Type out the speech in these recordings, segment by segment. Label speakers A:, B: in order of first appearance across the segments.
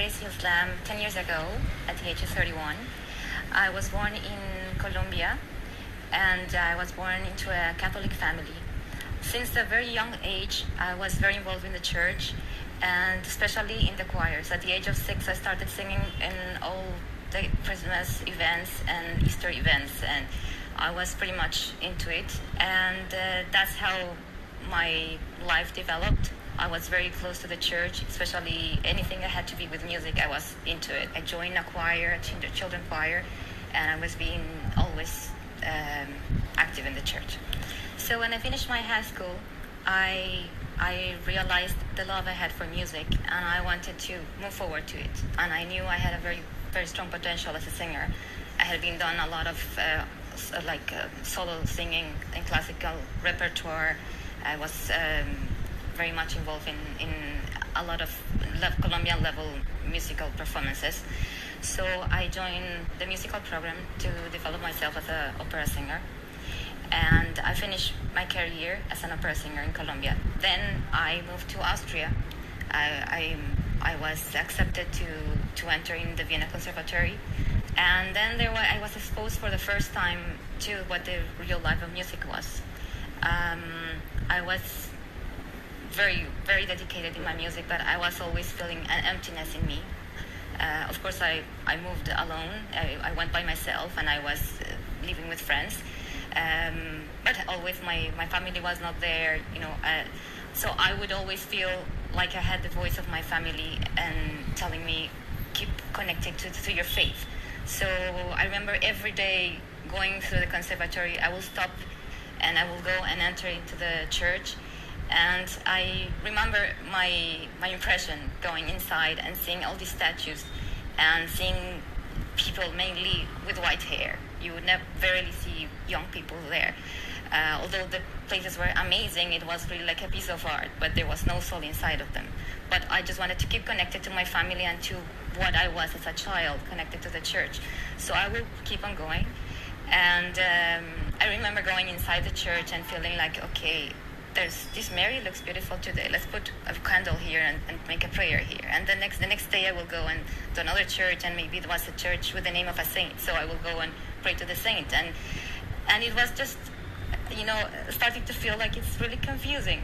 A: raised in Islam 10 years ago at the age of 31. I was born in Colombia, and I was born into a Catholic family. Since a very young age, I was very involved in the church, and especially in the choirs. At the age of 6, I started singing in all the Christmas events and Easter events, and I was pretty much into it. And that's how my life developed. I was very close to the church, especially anything that had to be with music, I was into it. I joined a choir, a children choir, and I was being always active in the church. So when I finished my high school, I realized the love I had for music, and I wanted to move forward to it. And I knew I had a very, very strong potential as a singer. I had been done a lot of solo singing in classical repertoire. I was very much involved in a lot of Colombian level musical performances. So I joined the musical program to develop myself as an opera singer. And I finished my career as an opera singer in Colombia. Then I moved to Austria. I was accepted to enter in the Vienna Conservatory. And then I was exposed for the first time to what the real life of music was. I was very, very dedicated in my music, but I was always feeling an emptiness in me. Of course, I moved alone. I went by myself, and I was living with friends. But always my family was not there, so I would always feel like I had the voice of my family and telling me, keep connected to your faith. So I remember every day going through the conservatory, I will stop and I will go and enter into the church. And I remember my impression going inside and seeing all these statues and seeing people mainly with white hair. You would never rarely see young people there. Although the places were amazing, it was really like a piece of art, but there was no soul inside of them. But I just wanted to keep connected to my family and to what I was as a child, connected to the church. So I will keep on going. And I remember going inside the church and feeling like, okay, this Mary looks beautiful today. Let's put a candle here and make a prayer here. And the next day I will go and to another church, and maybe it was a church with the name of a saint. So I will go and pray to the saint. And it was just, starting to feel like it's really confusing.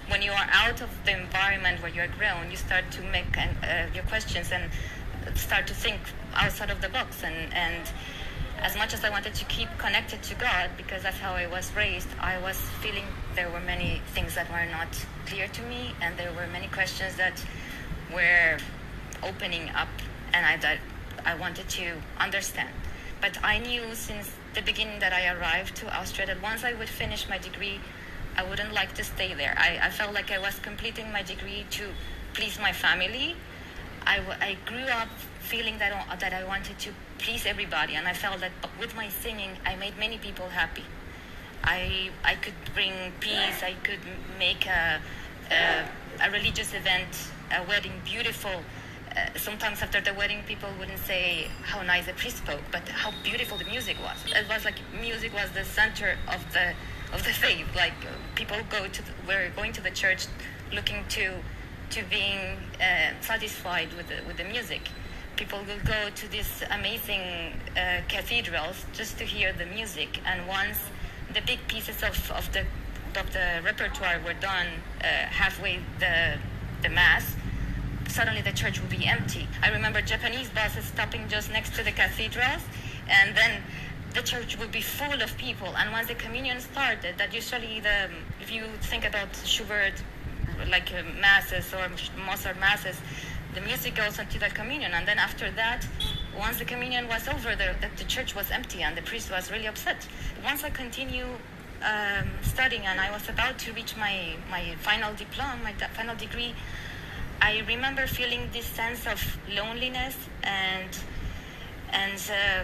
A: When you are out of the environment where you're grown, you start to make your questions and start to think outside of the box. And as much as I wanted to keep connected to God, because that's how I was raised, I was feeling there were many things that were not clear to me, and there were many questions that were opening up, and I wanted to understand. But I knew since the beginning that I arrived to Austria that once I would finish my degree, I wouldn't like to stay there. I felt like I was completing my degree to please my family. I grew up feeling that I wanted to please everybody, and I felt that with my singing I made many people happy. I could bring peace. I could make a religious event, a wedding, beautiful. Sometimes after the wedding, people wouldn't say how nice the priest spoke, but how beautiful the music was. It was like music was the center of the faith. Like people were going to the church looking to being satisfied with the music. People will go to these amazing cathedrals just to hear the music. And once the big pieces of the repertoire were done, halfway the mass, suddenly the church would be empty. I remember Japanese buses stopping just next to the cathedrals, and then the church would be full of people. And once the communion started, that usually if you think about Schubert, like masses or Mozart masses, the music goes into the communion, and then after that, once the communion was over, the church was empty, and the priest was really upset. Once I continued studying, and I was about to reach my final diploma, my final degree, I remember feeling this sense of loneliness and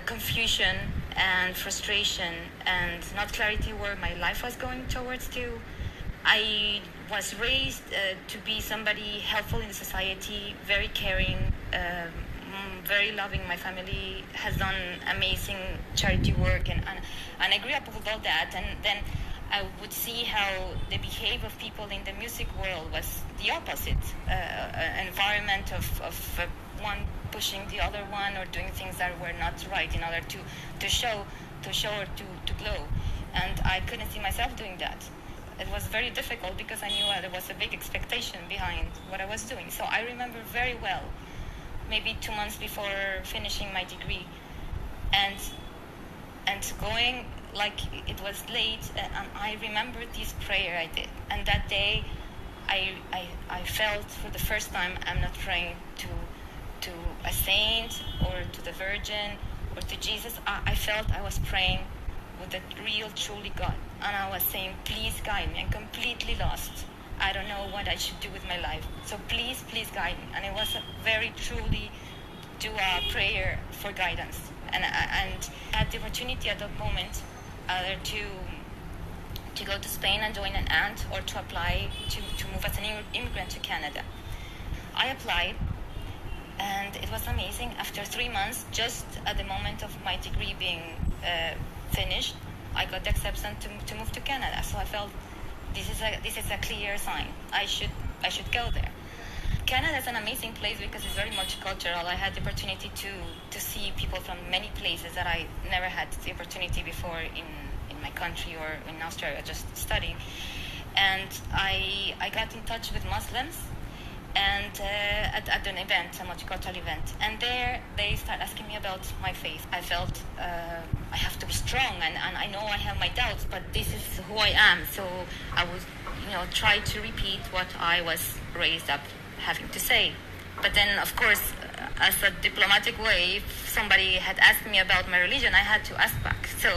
A: confusion and frustration and not clarity where my life was going towards to. I was raised to be somebody helpful in society, very caring, very loving. My family has done amazing charity work, and I grew up with all that. And then I would see how the behavior of people in the music world was the opposite, an environment of one pushing the other one or doing things that were not right in order to show or to glow. And I couldn't see myself doing that. It was very difficult because I knew there was a big expectation behind what I was doing. So I remember very well, maybe 2 months before finishing my degree, and going, like, it was late, and I remembered this prayer I did. And that day, I felt for the first time I'm not praying to a saint or to the Virgin or to Jesus. I felt I was praying with the real, truly God. And I was saying, please guide me. I'm completely lost. I don't know what I should do with my life. So please guide me. And it was a very truly a prayer for guidance. And I had the opportunity at that moment either to go to Spain and join an aunt, or to apply to move as an immigrant to Canada. I applied, and it was amazing. After 3 months, just at the moment of my degree being finished, I got the acceptance to move to Canada. So I felt this is a clear sign. I should go there. Canada is an amazing place because it's very multicultural. I had the opportunity to see people from many places that I never had the opportunity before in my country or in Australia, just studying. And I got in touch with Muslims, and at an event, a multicultural event. And there they start asking me about my faith. I felt I have to be strong, and I know I have my doubts, but this is who I am. So I was, try to repeat what I was raised up having to say. But then, of course, as a diplomatic way, if somebody had asked me about my religion, I had to ask back. So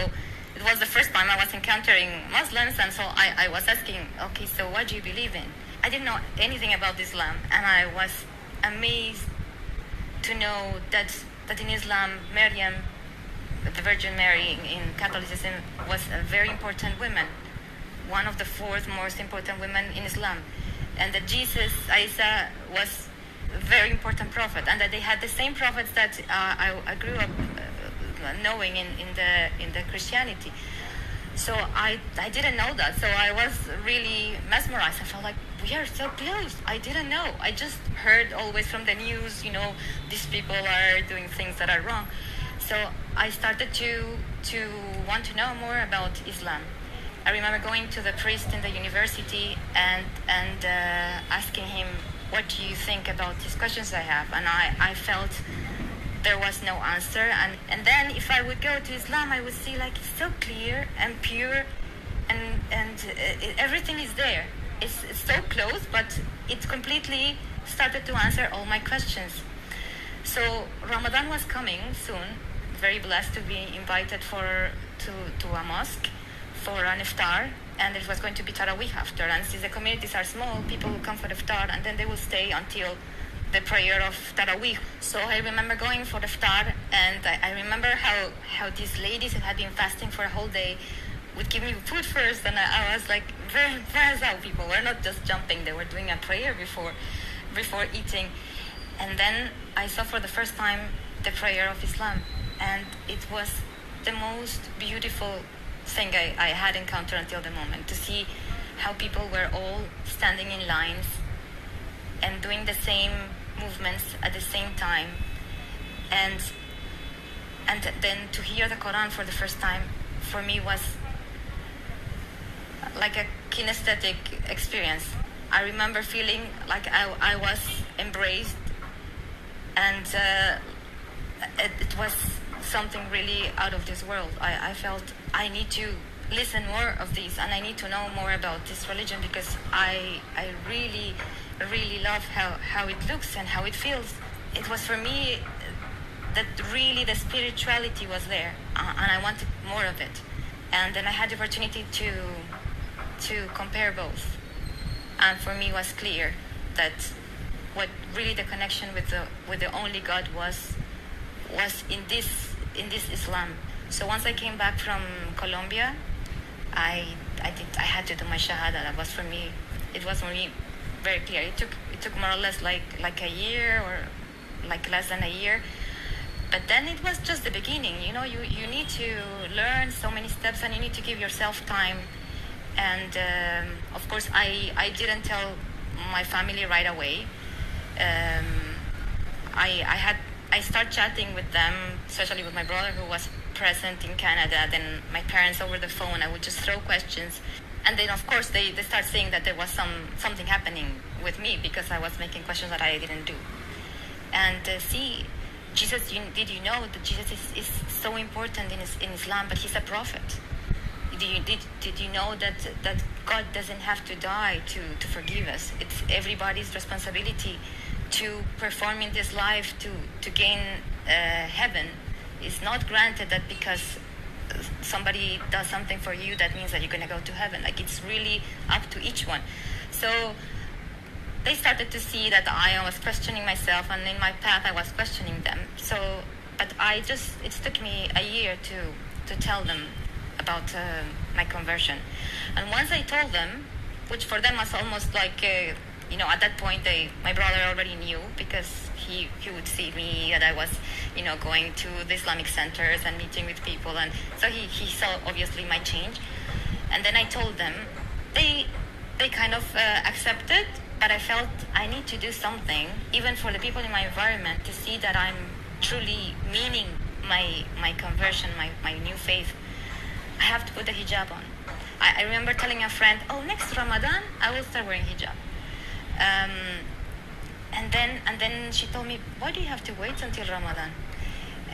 A: it was the first time I was encountering Muslims, and so I was asking, okay, so what do you believe in? I didn't know anything about Islam, and I was amazed to know that in Islam, Maryam, the Virgin Mary in Catholicism, was a very important woman, one of the 4th most important women in Islam, and that Jesus, Isa, was a very important prophet, and that they had the same prophets that I grew up knowing in the Christianity. So I didn't know that. So I was really mesmerized. I felt like, we are so close. I didn't know. I just heard always from the news, these people are doing things that are wrong. So I started to want to know more about Islam. I remember going to the priest in the university and asking him, what do you think about these questions I have? And I felt there was no answer. And then if I would go to Islam, I would see like it's so clear and pure, and everything is there. It's so close, but it completely started to answer all my questions. So Ramadan was coming soon. Very blessed to be invited to a mosque for an iftar, and it was going to be Tarawih after. And since the communities are small, people will come for iftar, and then they will stay until the prayer of Tarawih. So I remember going for the iftar, and I remember how these ladies that had been fasting for a whole day would give me food first, and I was like, where's our people? We're not just jumping, they were doing a prayer before eating. And then I saw for the first time the prayer of Islam, and it was the most beautiful thing I had encountered until the moment, to see how people were all standing in lines and doing the same movements at the same time, and then to hear the Quran for the first time for me was like a kinesthetic experience. I remember feeling like I was embraced, and it was something really out of this world. I felt I need to listen more of this, and I need to know more about this religion, because I really love how it looks and how it feels. It was for me that really the spirituality was there, and I wanted more of it. And then I had the opportunity to compare both, and for me it was clear that what really the connection with the only God was in this Islam. So once I came back from Colombia, I had to do my shahada. It was for me very clear. It took more or less like a year, or like less than a year. But then it was just the beginning. You need to learn so many steps, and you need to give yourself time And of course, I didn't tell my family right away. Um, I started chatting with them, especially with my brother who was present in Canada, then my parents over the phone. I would just throw questions, and then of course they start saying that there was something happening with me because I was making questions that I didn't do. And see, Jesus, did you know that Jesus is so important in Islam, but he's a prophet? Did you know that God doesn't have to die to forgive us? It's everybody's responsibility to perform in this life to gain heaven. It's not granted that because somebody does something for you that means that you're going to go to heaven. Like, it's really up to each one. So they started to see that I was questioning myself, and in my path I was questioning them. So, but it took me a year to tell them about my conversion. And once I told them, which for them was almost like, at that point, my brother already knew because he would see me that I was, going to the Islamic centers and meeting with people. And so he saw obviously my change. And then I told them, they kind of accepted, but I felt I need to do something, even for the people in my environment, to see that I'm truly meaning my conversion, my new faith. I have to put the hijab on. I remember telling a friend, next Ramadan, I will start wearing hijab. And then she told me, why do you have to wait until Ramadan?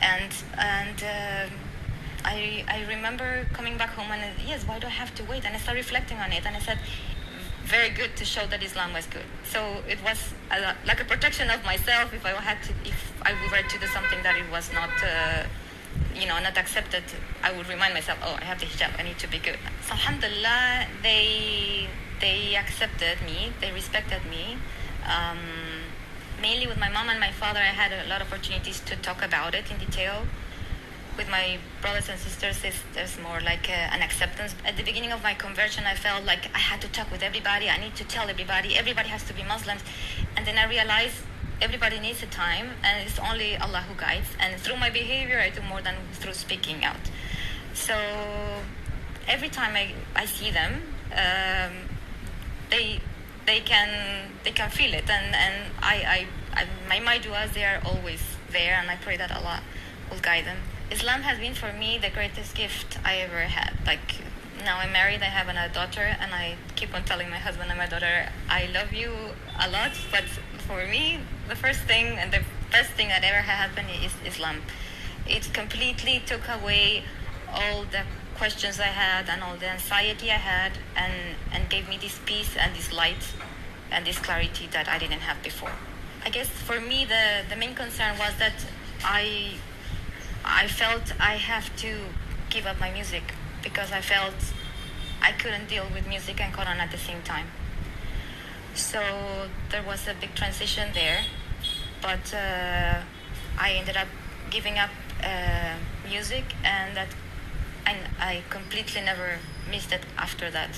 A: And I remember coming back home and, yes, why do I have to wait? And I started reflecting on it, and I said, very good to show that Islam was good. So it was like a protection of myself if I were to do something that it was not, not accepted. I would remind myself, I have the hijab, I need to be good. So alhamdulillah, they accepted me, they respected me. Mainly with my mom and my father, I had a lot of opportunities to talk about it in detail. With my brothers and sisters, there's more like an acceptance. At the beginning of my conversion, I felt like I had to talk with everybody. I need to tell everybody has to be Muslims. And then I realized everybody needs a time, and it's only Allah who guides. And through my behavior, I do more than through speaking out. So every time I see them, they can feel it, and my du'as, they are always there, and I pray that Allah will guide them. Islam has been for me the greatest gift I ever had. Like, now I'm married, I have a daughter, and I keep on telling my husband and my daughter, I love you a lot, but for me, the first thing and the best thing that ever happened is Islam. It completely took away all the questions I had and all the anxiety I had, and gave me this peace and this light and this clarity that I didn't have before. I guess for me, the main concern was that I felt I have to give up my music because I felt I couldn't deal with music and Quran at the same time. So there was a big transition there, but I ended up giving up music, and I completely never missed it after that.